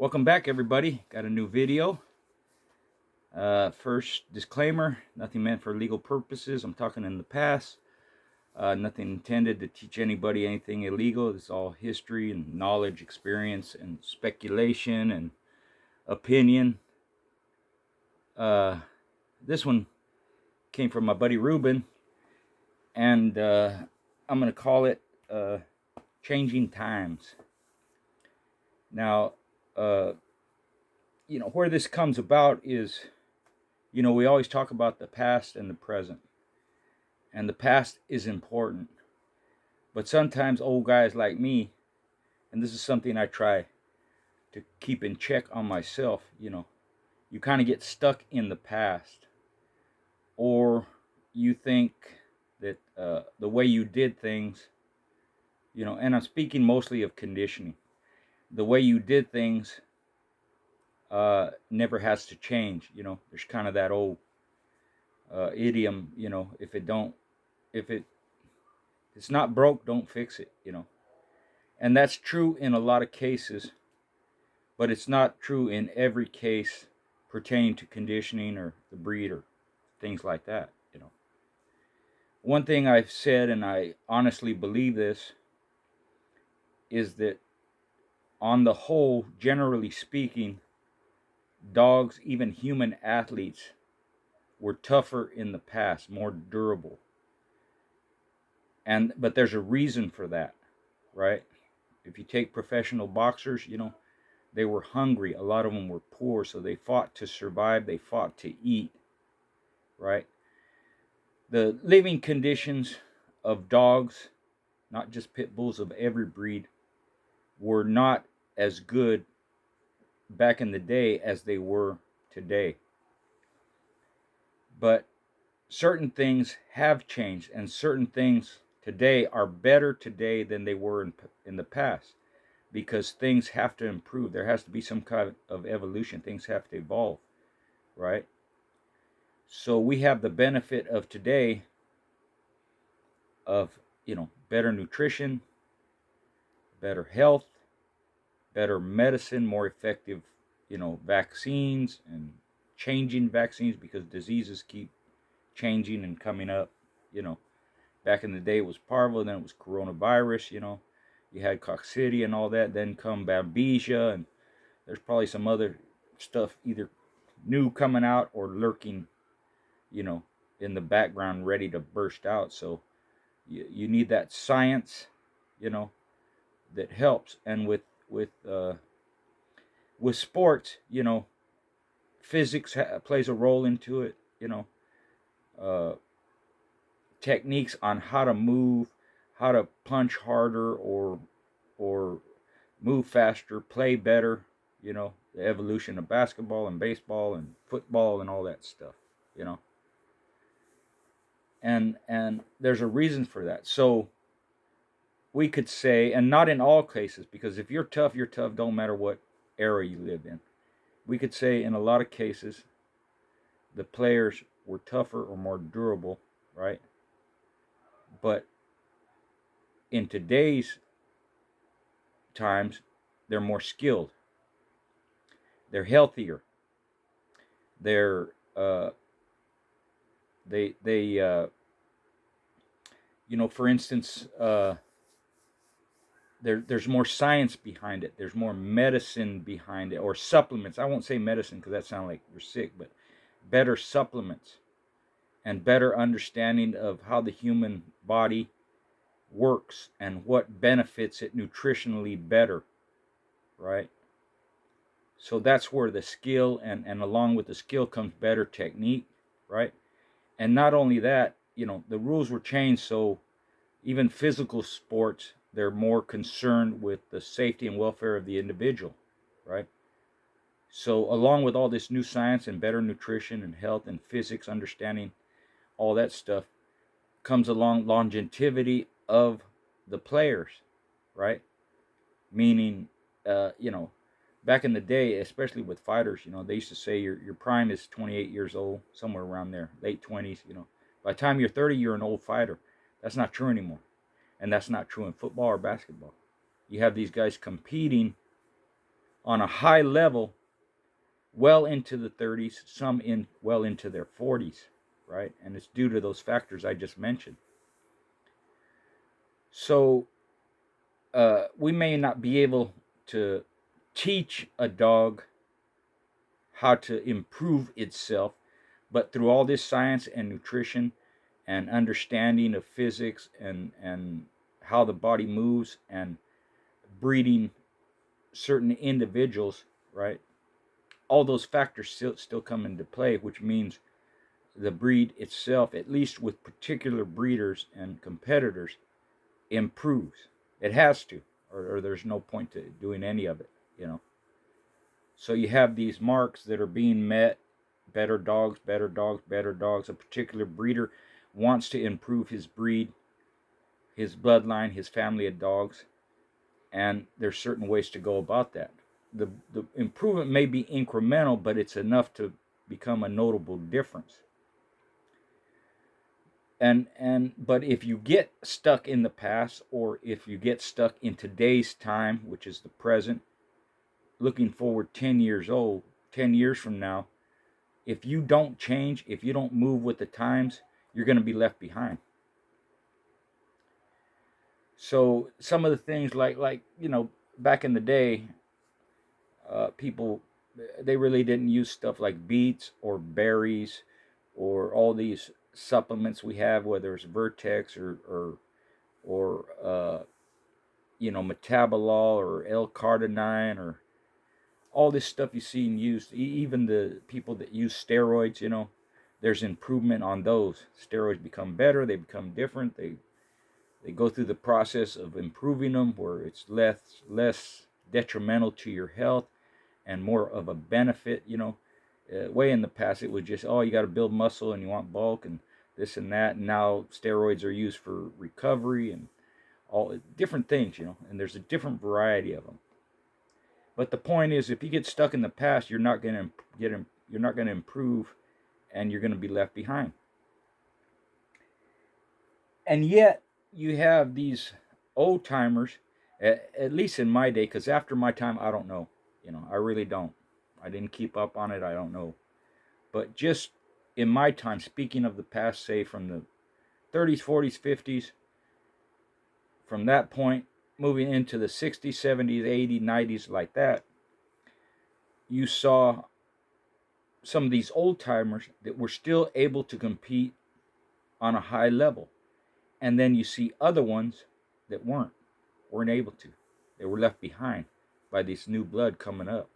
Welcome back, everybody. Got a new video. First disclaimer, nothing meant for legal purposes. I'm talking in the past. Nothing intended to teach anybody anything illegal. It's all history and knowledge, experience, and speculation and opinion. This one came from my buddy Ruben, and I'm going to call it Changing Times. Now, where this comes about is, we always talk about the past and the present. And the past is important. But sometimes old guys like me, and this is something I try to keep in check on myself, you kind of get stuck in the past. Or you think that the way you did things, and I'm speaking mostly of conditioning, the way you did things never has to change. There's kind of that old idiom, if it's not broke, don't fix it, and that's true in a lot of cases, but it's not true in every case pertaining to conditioning or the breed or things like that. One thing I've said, and I honestly believe this, is that on the whole, generally speaking, dogs, even human athletes, were tougher in the past, more durable. But there's a reason for that, right? If you take professional boxers, they were hungry. A lot of them were poor, so they fought to survive. They fought to eat, right? The living conditions of dogs, not just pit bulls, of every breed, were not as good back in the day as they were today. But certain things have changed, and certain things today are better today than they were in the past, because things have to improve. There has to be some kind of evolution. Things have to evolve, right? So we have the benefit of today of, better nutrition, better health, better medicine, more effective, vaccines, and changing vaccines, because diseases keep changing and coming up. Back in the day it was parvo, then it was coronavirus, you had coccidia and all that, then come babesia, and there's probably some other stuff either new coming out or lurking, in the background, ready to burst out. So you need that science, that helps. And with sports, physics plays a role into it. Techniques on how to move, how to punch harder or move faster, play better. The evolution of basketball and baseball and football and all that stuff. And there's a reason for that. So we could say, and not in all cases, because if you're tough, you're tough, don't matter what era you live in. We could say in a lot of cases the players were tougher or more durable, right? But in today's times, they're more skilled, they're healthier, they're for instance, there's more science behind it. There's more medicine behind it, or supplements. I won't say medicine because that sounds like you're sick, but better supplements and better understanding of how the human body works and what benefits it nutritionally better, right? So that's where the skill, and along with the skill comes better technique, right? And not only that, the rules were changed, so even physical sports, they're more concerned with the safety and welfare of the individual, right? So along with all this new science and better nutrition and health and physics, understanding all that stuff, comes along longevity of the players, right? Meaning, back in the day, especially with fighters, they used to say your prime is 28 years old, somewhere around there, late 20s. By the time you're 30, you're an old fighter. That's not true anymore. And that's not true in football or basketball. You have these guys competing on a high level well into the 30s, some in well into their 40s, right? And it's due to those factors I just mentioned. So we may not be able to teach a dog how to improve itself, but through all this science and nutrition and understanding of physics and how the body moves and breeding certain individuals, right? All those factors still come into play, which means the breed itself, at least with particular breeders and competitors, improves. It has to, or there's no point to doing any of it, you know. So you have these marks that are being met: better dogs, better dogs, better dogs. A particular breeder wants to improve his breed, his bloodline, his family of dogs, and there's certain ways to go about that. The improvement may be incremental, but it's enough to become a notable difference. And but if you get stuck in the past, or if you get stuck in today's time, which is the present, looking forward 10 years from now, if you don't change, if you don't move with the times, you're going to be left behind. So some of the things like back in the day, people, they really didn't use stuff like beets or berries or all these supplements we have, whether it's Vertex or metabolol or L-carnitine or all this stuff you see used. Even the people that use steroids, there's improvement on those. Steroids become better, they become different, they go through the process of improving them where it's less detrimental to your health and more of a benefit. Way in the past it was just, oh, you got to build muscle and you want bulk and this and that, and now steroids are used for recovery and all different things, and there's a different variety of them. But the point is, if you get stuck in the past, you're not going to improve, and you're going to be left behind. And yet, you have these old timers, at least in my day, because after my time, I don't know. I really don't. I didn't keep up on it. I don't know. But just in my time, speaking of the past, say from the 30s, 40s, 50s, from that point, moving into the 60s, 70s, 80s, 90s, like that, you saw some of these old timers that were still able to compete on a high level. And then you see other ones that weren't able to. They were left behind by this new blood coming up.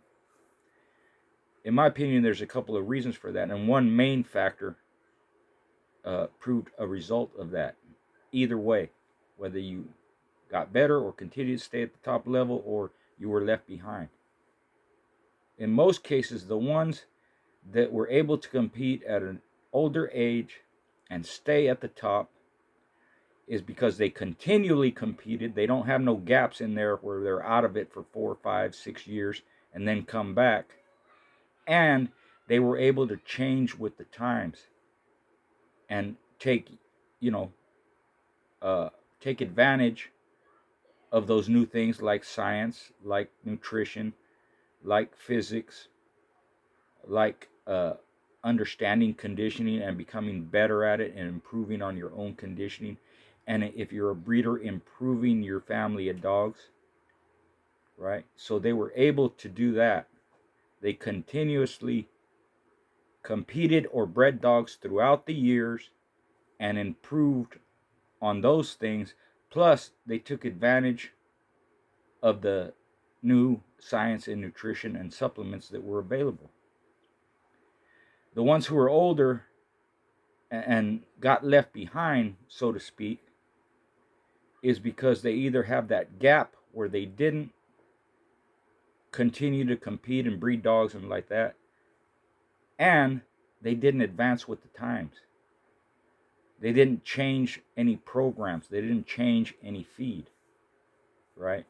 In my opinion, there's a couple of reasons for that. And one main factor proved a result of that. Either way, whether you got better or continued to stay at the top level or you were left behind. In most cases, the ones that were able to compete at an older age and stay at the top is because they continually competed. They don't have no gaps in there where they're out of it for 4, 5, 6 years and then come back. And they were able to change with the times and take advantage of those new things like science, like nutrition, like physics, like understanding conditioning and becoming better at it and improving on your own conditioning. And if you're a breeder, improving your family of dogs, right? So they were able to do that. They continuously competed or bred dogs throughout the years and improved on those things. Plus, they took advantage of the new science in nutrition and supplements that were available. The ones who were older and got left behind, so to speak, is because they either have that gap where they didn't continue to compete and breed dogs and like that, and they didn't advance with the times. They didn't change any programs. They didn't change any feed, right?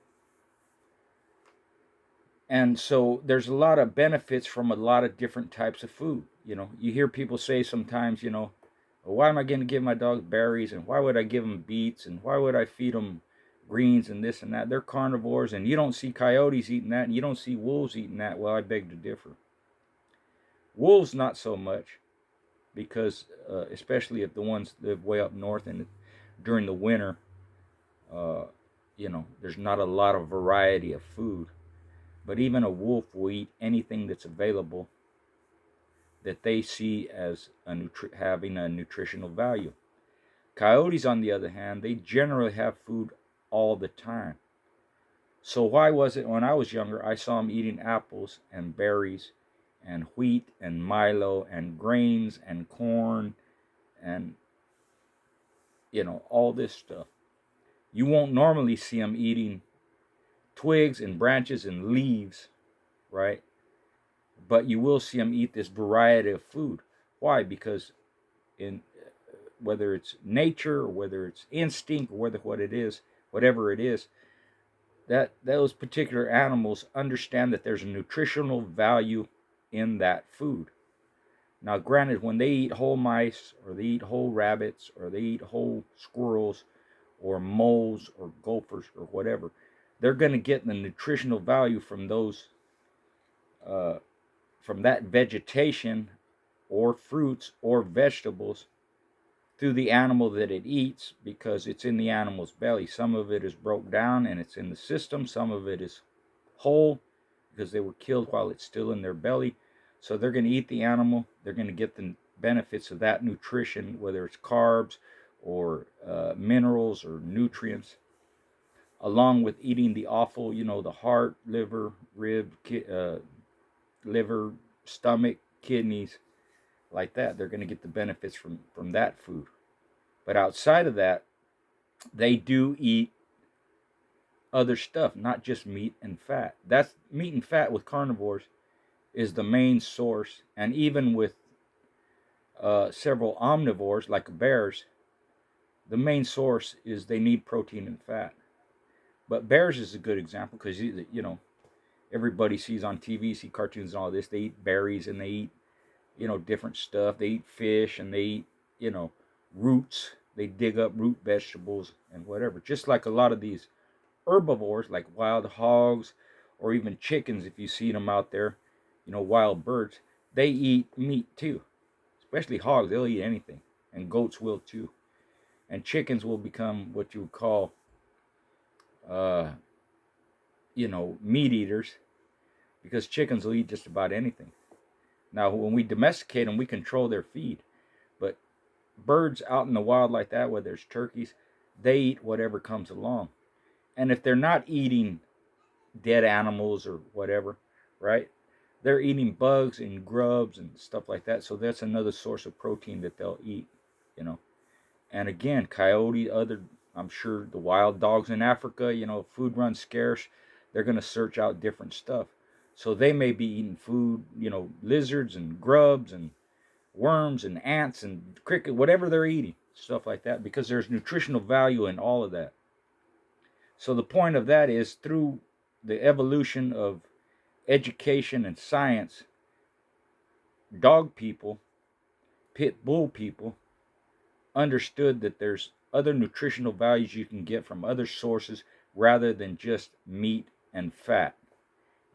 And so there's a lot of benefits from a lot of different types of food. You hear people say sometimes, why am I going to give my dog berries, and why would I give them beets, and why would I feed them greens and this and that. They're carnivores, and you don't see coyotes eating that, and you don't see wolves eating that. Well, I beg to differ. Wolves, not so much, because especially if the ones live way up north and during the winter, uh, there's not a lot of variety of food. But even a wolf will eat anything that's available that they see as having a nutritional value. Coyotes, on the other hand, they generally have food all the time. So why was it when I was younger I saw them eating apples and berries and wheat and milo and grains and corn and all this stuff? You won't normally see them eating twigs and branches and leaves, right? But you will see them eat this variety of food. Why? Because in whether it's nature or whether it's instinct or whatever it is, that those particular animals understand that there's a nutritional value in that food. Now, granted, when they eat whole mice or they eat whole rabbits or they eat whole squirrels or moles or gophers or whatever, they're going to get the nutritional value from those from that vegetation or fruits or vegetables through the animal that it eats, because it's in the animal's belly. Some of it is broke down and it's in the system. Some of it is whole because they were killed while it's still in their belly. So they're going to eat the animal. They're going to get the benefits of that nutrition, whether it's carbs or minerals or nutrients, along with eating the offal, the heart, liver, liver, stomach, kidneys, like that. They're going to get the benefits from that food. But outside of that, they do eat other stuff, not just meat and fat. That's meat and fat with carnivores is the main source, and even with several omnivores like bears, the main source is they need protein and fat. But bears is a good example because everybody sees on TV, see cartoons and all this. They eat berries and they eat different stuff. They eat fish and they eat roots. They dig up root vegetables and whatever. Just like a lot of these herbivores, like wild hogs or even chickens, if you see them out there, wild birds, they eat meat too. Especially hogs, they'll eat anything, and goats will too. And chickens will become what you would call, uh, meat eaters, because chickens will eat just about anything. Now, when we domesticate them, we control their feed. But birds out in the wild like that, whether it's turkeys, they eat whatever comes along. And if they're not eating dead animals or whatever, right, they're eating bugs and grubs and stuff like that. So that's another source of protein that they'll eat, And again, coyote, I'm sure the wild dogs in Africa, food runs scarce. They're going to search out different stuff. So they may be eating food, lizards and grubs and worms and ants and cricket, whatever they're eating, stuff like that, because there's nutritional value in all of that. So the point of that is, through the evolution of education and science, dog people, pit bull people, understood that there's other nutritional values you can get from other sources rather than just meat and fat.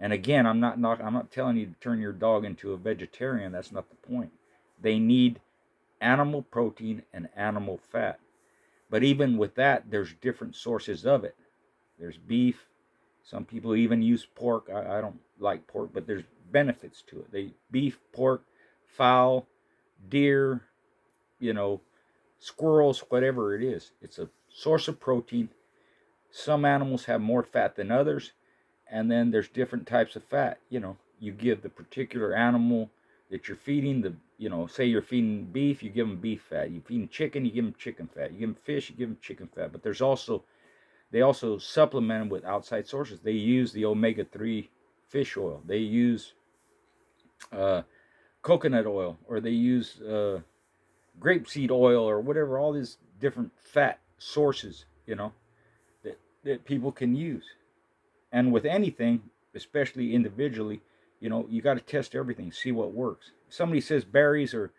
And again, I'm not telling you to turn your dog into a vegetarian. That's not the point. They need animal protein and animal fat. But even with that, there's different sources of it. There's beef. Some people even use pork. I don't like pork, but there's benefits to it. Beef, pork, fowl, deer, squirrels, whatever it is. It's a source of protein. Some animals have more fat than others, and then there's different types of fat. You give the particular animal that you're feeding say you're feeding beef, you give them beef fat. You're feeding chicken, you give them chicken fat. You give them fish, you give them chicken fat. But they also supplement them with outside sources. They use the omega-3 fish oil. They use coconut oil, or they use grapeseed oil, or whatever. All these different fat sources, that people can use. And with anything, especially individually, you got to test everything, see what works. If somebody says berries are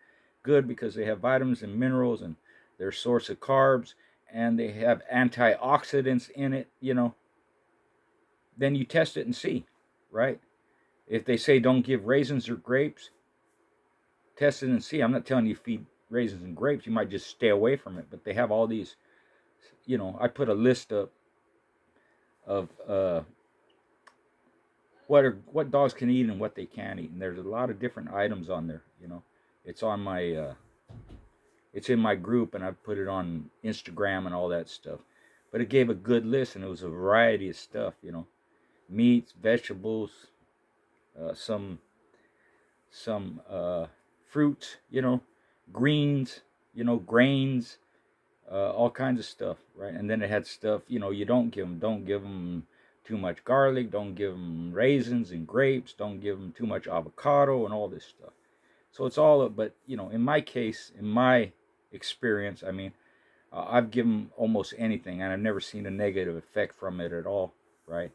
good because they have vitamins and minerals and they're a source of carbs, and they have antioxidants in it, then you test it and see, right? If they say don't give raisins or grapes, test it and see. I'm not telling you feed raisins and grapes. You might just stay away from it. But they have all these, I put a list of what dogs can eat and what they can't eat, and there's a lot of different items on there. It's on my it's in my group, and I put it on Instagram and all that stuff. But it gave a good list, and it was a variety of stuff. Meats, vegetables, some fruits, greens, grains, all kinds of stuff, right? And then it had stuff, you don't give them too much garlic, don't give them raisins and grapes, don't give them too much avocado and all this stuff. So it's all, but in my case, in my experience, I mean, I've given almost anything, and I've never seen a negative effect from it at all, right?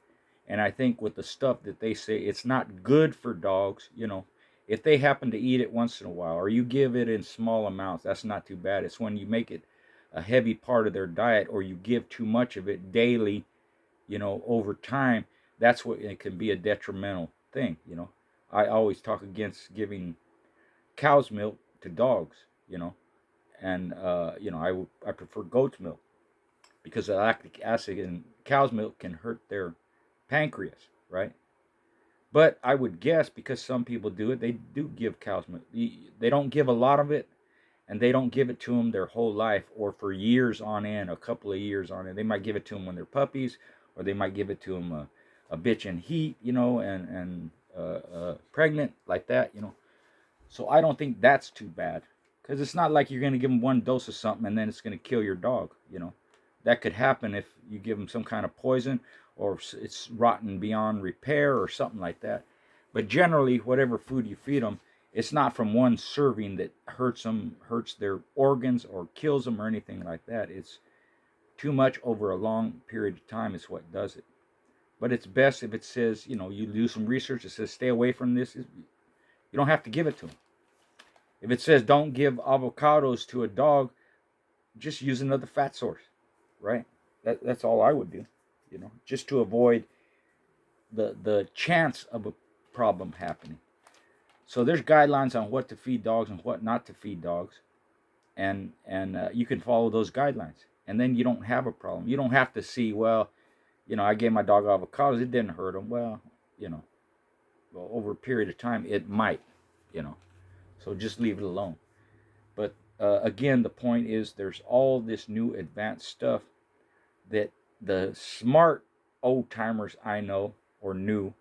And I think with the stuff that they say it's not good for dogs, if they happen to eat it once in a while, or you give it in small amounts, that's not too bad. It's when you make it a heavy part of their diet, or you give too much of it daily, over time, that's what it can be a detrimental thing. I always talk against giving cow's milk to dogs, and I prefer goat's milk because the lactic acid in cow's milk can hurt their pancreas, right? But I would guess because some people do it, they do give cow's milk. They don't give a lot of it, and they don't give it to them their whole life or for years on end, a couple of years on end. They might give it to them when they're puppies, or they might give it to them a bitch in heat, and pregnant like that, So I don't think that's too bad, because it's not like you're going to give them one dose of something and then it's going to kill your dog. That could happen if you give them some kind of poison, or it's rotten beyond repair or something like that. But generally, whatever food you feed them, it's not from one serving that hurts them, hurts their organs, or kills them, or anything like that. It's too much over a long period of time is what does it. But it's best if it says, you do some research. It says stay away from this. You don't have to give it to them. If it says don't give avocados to a dog, just use another fat source, right? That's all I would do, just to avoid the chance of a problem happening. So there's guidelines on what to feed dogs and what not to feed dogs, and you can follow those guidelines, and then you don't have a problem. You don't have to see, well, I gave my dog avocados, it didn't hurt him. Well, over a period of time, it might, so just leave it alone. But again, the point is there's all this new advanced stuff that the smart old timers I know or knew,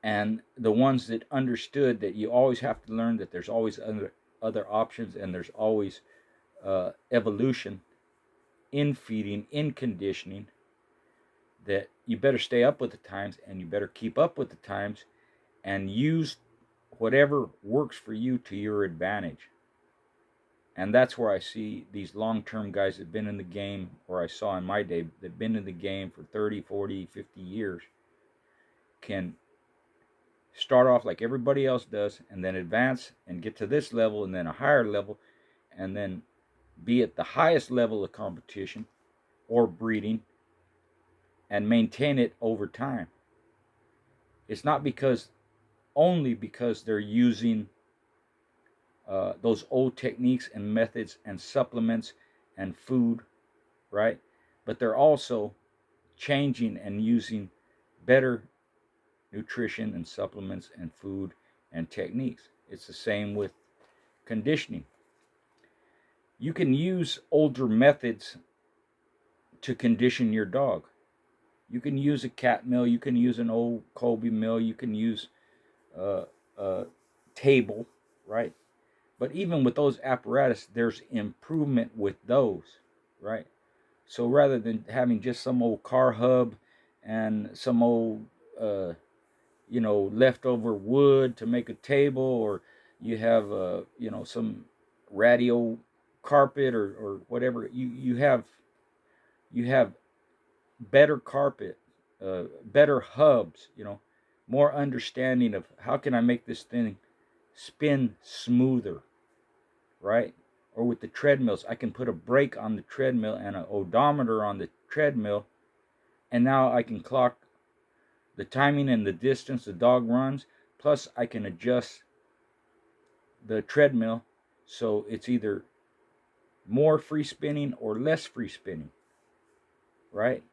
and the ones that understood that you always have to learn that there's always other options, and there's always evolution in feeding, in conditioning, that you better stay up with the times, and you better keep up with the times, and use whatever works for you to your advantage. And that's where I see these long-term guys that have been in the game, or I saw in my day, that have been in the game for 30, 40, 50 years, can start off like everybody else does, and then advance and get to this level, and then a higher level, and then be at the highest level of competition or breeding, and maintain it over time. It's not only because they're using those old techniques and methods and supplements and food, right? But they're also changing and using better nutrition and supplements and food and techniques. It's the same with conditioning. You can use older methods to condition your dog. You can use a cat mill, you can use an old Colby mill, you can use a table, right? But even with those apparatus, there's improvement with those, right? So rather than having just some old car hub and some old, leftover wood to make a table, or you have, some radio carpet, or whatever, you have better carpet, better hubs, more understanding of how can I make this thing spin smoother, right? or with the treadmills, I can put a brake on the treadmill and an odometer on the treadmill, and now I can clock the timing and the distance the dog runs. Plus, I can adjust the treadmill so it's either more free spinning or less free spinning, right?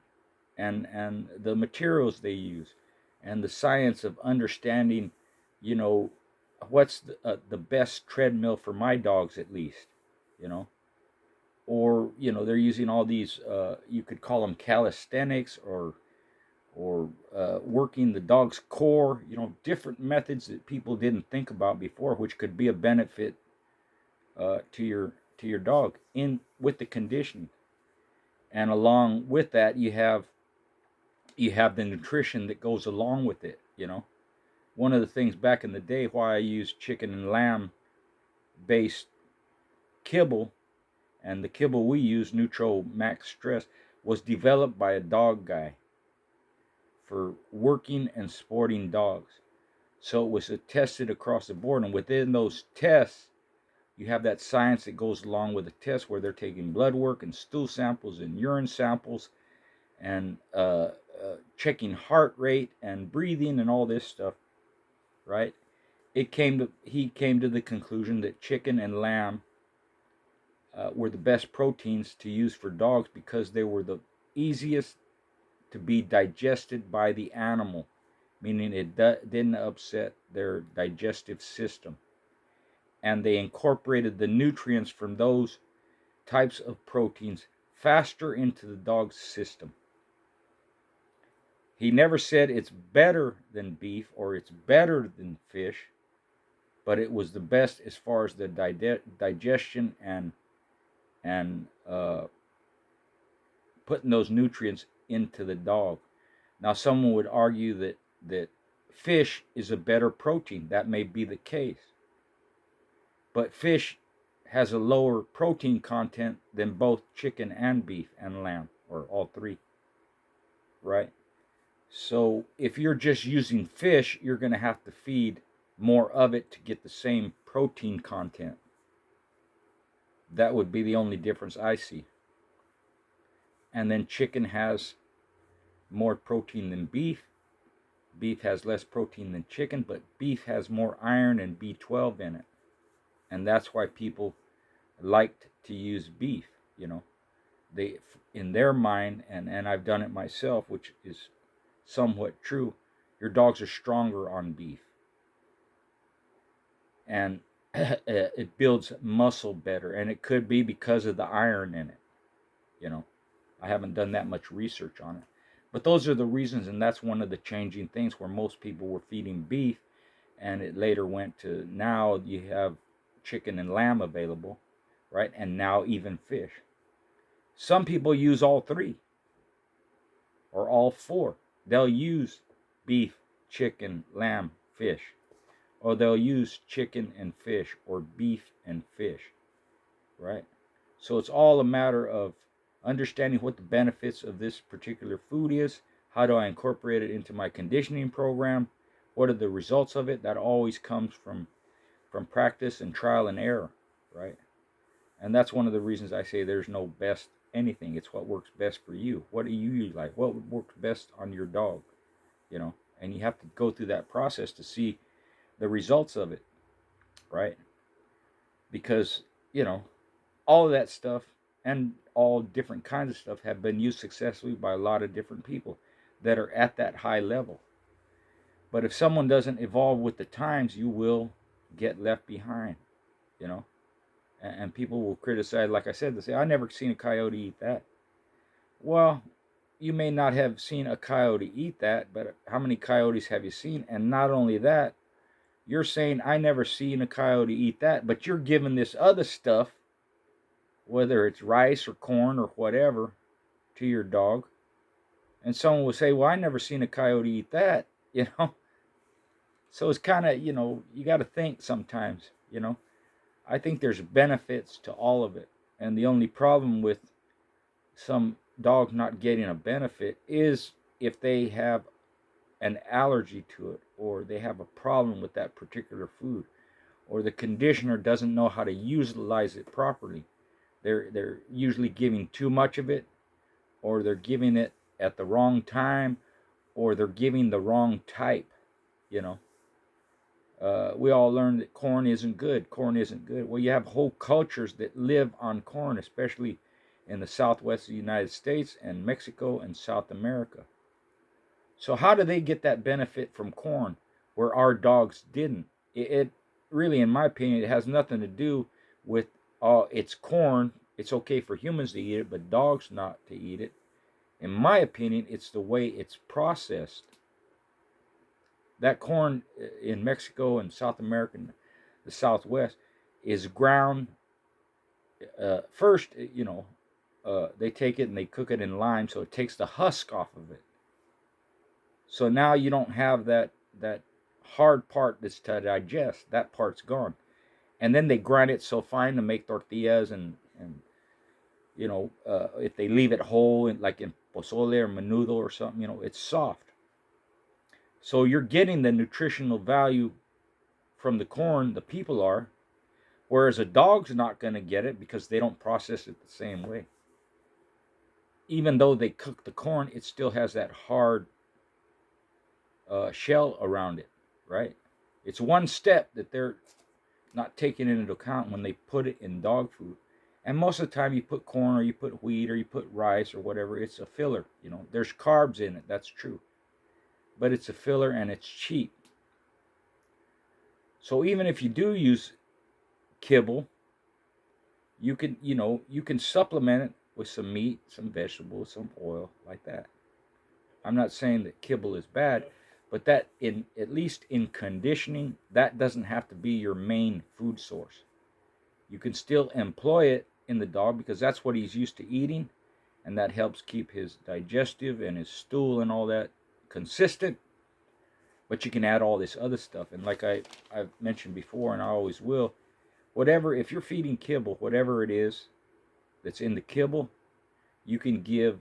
And the materials they use, and the science of understanding, you know, what's the best treadmill for my dogs, at least, you know. Or, you know, they're using all these, you could call them calisthenics, or working the dog's core, you know, different methods that people didn't think about before, which could be a benefit to your dog in with the conditioning. And along with that, you have the nutrition that goes along with it, you know. One of the things back in the day why I used chicken and lamb based kibble, and the kibble we use, Neutral Max Stress, was developed by a dog guy for working and sporting dogs. So it was tested across the board, and within those tests, you have that science that goes along with the test, where they're taking blood work and stool samples and urine samples, and checking heart rate and breathing and all this stuff, right? He came to the conclusion that chicken and lamb were the best proteins to use for dogs because they were the easiest to be digested by the animal, meaning it didn't upset their digestive system. And they incorporated the nutrients from those types of proteins faster into the dog's system. He never said it's better than beef or it's better than fish, but it was the best as far as the digestion and putting those nutrients into the dog. Now, someone would argue that fish is a better protein. That may be the case, but fish has a lower protein content than both chicken and beef and lamb, or all three, right? So if you're just using fish, you're going to have to feed more of it to get the same protein content. That would be the only difference I see. And then chicken has more protein than beef. Beef has less protein than chicken, but beef has more iron and B12 in it. And that's why people liked to use beef, you know. They, in their mind, and I've done it myself, which is somewhat true, your dogs are stronger on beef. And it builds muscle better, and it could be because of the iron in it, you know. I haven't done that much research on it, but those are the reasons. And that's one of the changing things, where most people were feeding beef, and it later went to now you have chicken and lamb available, right? And now even fish. Some people use all three or all four. They'll use beef, chicken, lamb, fish, or they'll use chicken and fish, or beef and fish, right? So it's all a matter of understanding what the benefits of this particular food is. How do I incorporate it into my conditioning program? What are the results of it? That always comes from practice and trial and error, right? And that's one of the reasons I say there's no best anything. It's what works best for you. What do you like? What works best on your dog, you know? And you have to go through that process to see the results of it, right? Because, you know, all of that stuff and all different kinds of stuff have been used successfully by a lot of different people that are at that high level. But if someone doesn't evolve with the times, you will get left behind, you know. And people will criticize, like I said, they say, I never seen a coyote eat that. Well, you may not have seen a coyote eat that, but how many coyotes have you seen? And not only that, you're saying, I never seen a coyote eat that, but you're giving this other stuff, whether it's rice or corn or whatever, to your dog. And someone will say, well, I never seen a coyote eat that, you know. So it's kind of, you know, you got to think sometimes, you know. I think there's benefits to all of it. And the only problem with some dogs not getting a benefit is if they have an allergy to it, or they have a problem with that particular food, or the conditioner doesn't know how to utilize it properly. They're usually giving too much of it, or they're giving it at the wrong time, or they're giving the wrong type. You know, we all learned that corn isn't good. Corn isn't good. Well, you have whole cultures that live on corn, especially in the southwest of the United States and Mexico and South America. So how do they get that benefit from corn where our dogs didn't? It really, in my opinion, it has nothing to do with it's corn. It's okay for humans to eat it, but dogs not to eat it. In my opinion, it's the way it's processed. That corn in Mexico and South America, and the Southwest, is ground first. They take it and they cook it in lime, so it takes the husk off of it. So now you don't have that hard part that's to digest. That part's gone, and then they grind it so fine to make tortillas, and if they leave it whole, like in pozole or menudo or something, it's soft. So you're getting the nutritional value from the corn. The people are, whereas a dog's not going to get it because they don't process it the same way. Even though they cook the corn, it still has that hard shell around it, right? It's one step that they're not taking into account when they put it in dog food. And most of the time you put corn or you put wheat or you put rice or whatever, it's a filler. There's carbs in it, that's true. But it's a filler and it's cheap. So even if you do use kibble, you can supplement it with some meat, some vegetables, some oil, like that. I'm not saying that kibble is bad, but that at least in conditioning, that doesn't have to be your main food source. You can still employ it in the dog because that's what he's used to eating, and that helps keep his digestive and his stool and all that consistent. But you can add all this other stuff, and like I've mentioned before, and I always will, if you're feeding kibble, whatever it is that's in the kibble, you can give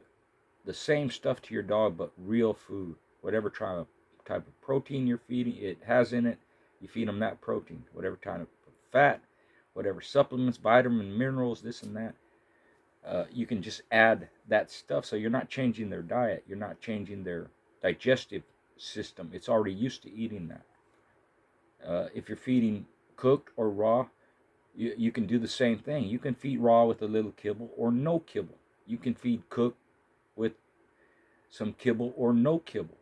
the same stuff to your dog, but real food. Whatever type of protein you're feeding, it has in it, you feed them that protein. Whatever type of fat, whatever supplements, vitamin, minerals, this and that, you can just add that stuff. So you're not changing their diet. You're not changing their digestive system. It's already used to eating that. If you're feeding cooked or raw, you can do the same thing. You can feed raw with a little kibble or no kibble. You can feed cooked with some kibble or no kibble.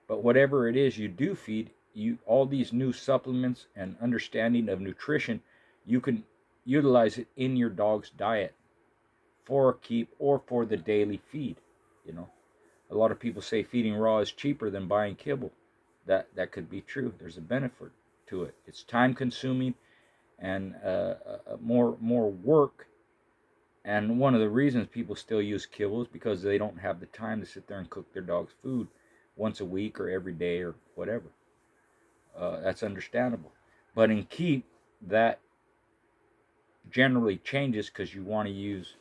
But whatever it is you do feed, all these new supplements and understanding of nutrition, you can utilize it in your dog's diet for a keep or for the daily feed. A lot of people say feeding raw is cheaper than buying kibble. That could be true. There's a benefit to it. It's time consuming and more work. And one of the reasons people still use kibble is because they don't have the time to sit there and cook their dog's food once a week or every day or whatever. That's understandable. But in keep, that generally changes because you want to use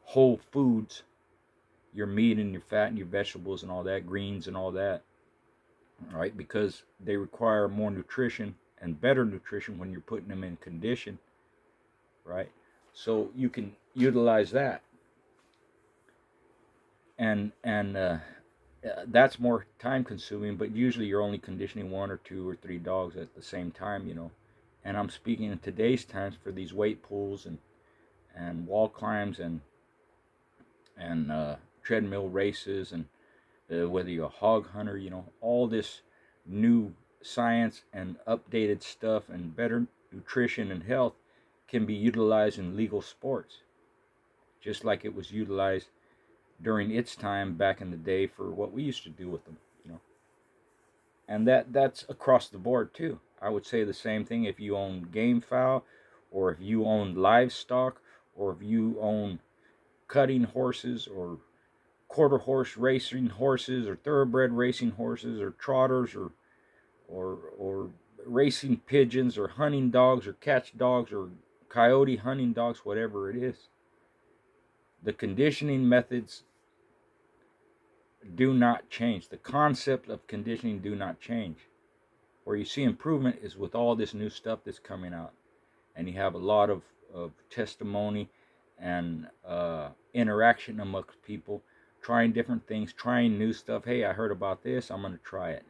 whole foods, your meat and your fat and your vegetables and all that, greens and all that, right? Because they require more nutrition and better nutrition when you're putting them in condition, right? So you can utilize that, and that's more time consuming. But usually you're only conditioning 1 or 2 or 3 dogs at the same time. And I'm speaking in today's times for these weight pools and wall climbs and treadmill races, and whether you're a hog hunter, all this new science and updated stuff and better nutrition and health can be utilized in legal sports, just like it was utilized during its time back in the day for what we used to do with them. And that's across the board too. I would say the same thing if you own game fowl, or if you own livestock, or if you own cutting horses, or quarter horse racing horses, or thoroughbred racing horses, or trotters, or racing pigeons, or hunting dogs, or catch dogs, or coyote hunting dogs, whatever it is. The conditioning methods do not change. The concept of conditioning do not change. where you see improvement is with all this new stuff that's coming out. And you have a lot of testimony and interaction amongst people, trying different things, trying new stuff. Hey, I heard about this, I'm going to try it.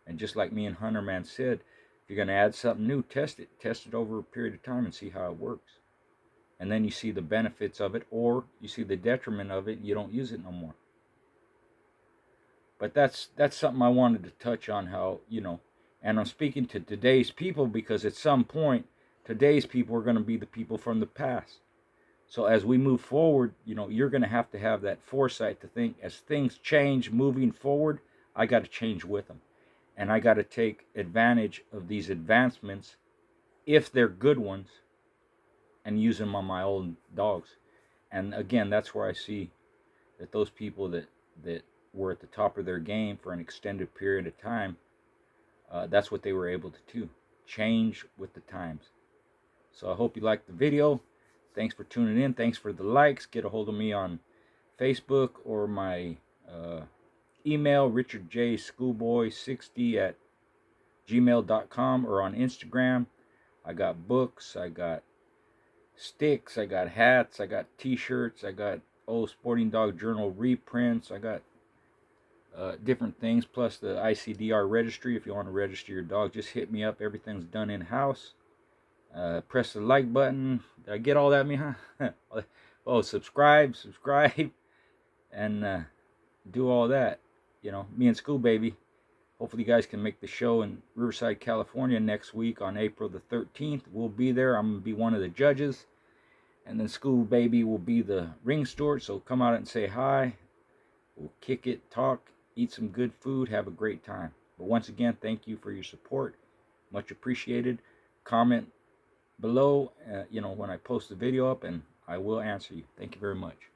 And just like me and Hunter Man said, if you're going to add something new, test it over a period of time and see how it works. And then you see the benefits of it, or you see the detriment of it and you don't use it no more. But that's something I wanted to touch on, how, and I'm speaking to today's people, because at some point today's people are going to be the people from the past. So as we move forward, you're going to have that foresight to think, as things change moving forward, I got to change with them. And I got to take advantage of these advancements, if they're good ones, and use them on my own dogs. And again, that's where I see that those people that were at the top of their game for an extended period of time, that's what they were able to do, change with the times. So I hope you liked the video. Thanks for tuning in. Thanks for the likes. Get a hold of me on Facebook or my email, richardjschoolboy60@gmail.com, or on Instagram. I got books, I got sticks, I got hats, I got t-shirts, I got Sporting Dog Journal reprints, I got different things, plus the ICDR registry. If you want to register your dog, just hit me up. Everything's done in-house. Press the like button. Did I get all that, Mija? Oh, subscribe, and do all that. Me and School Baby. Hopefully you guys can make the show in Riverside, California next week on April the 13th. We'll be there. I'm going to be one of the judges. And then School Baby will be the ring steward. So come out and say hi. We'll kick it, talk, eat some good food, have a great time. But once again, thank you for your support. Much appreciated. Comment below, when I post the video up, and I will answer you. Thank you very much.